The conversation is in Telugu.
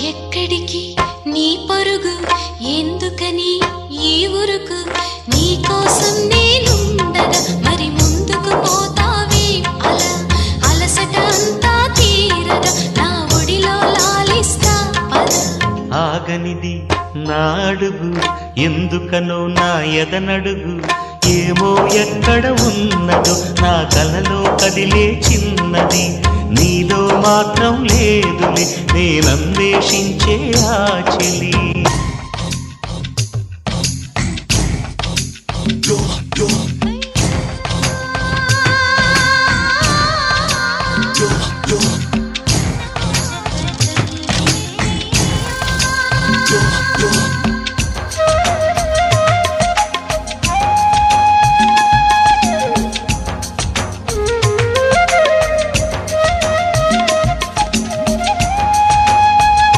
ఎక్కడికి నీ పరుగు ఎందుకని ఈ ఉరుకు నీ కోసం నేనుండగా మరి ముందుకు పోతావే అలా అలసట అంతా తీరగా నా ఒడిలో లాలిస్తా పద ఆగనిది నా అడుగు ఎందుకనో నా ఎదనడుగు ఏమో ఎక్కడ ఉన్నదో నా కలలో కదిలే చిన్నది నీలో మాత్రం లేదులే నేనన్వేషించే ఆ చెలి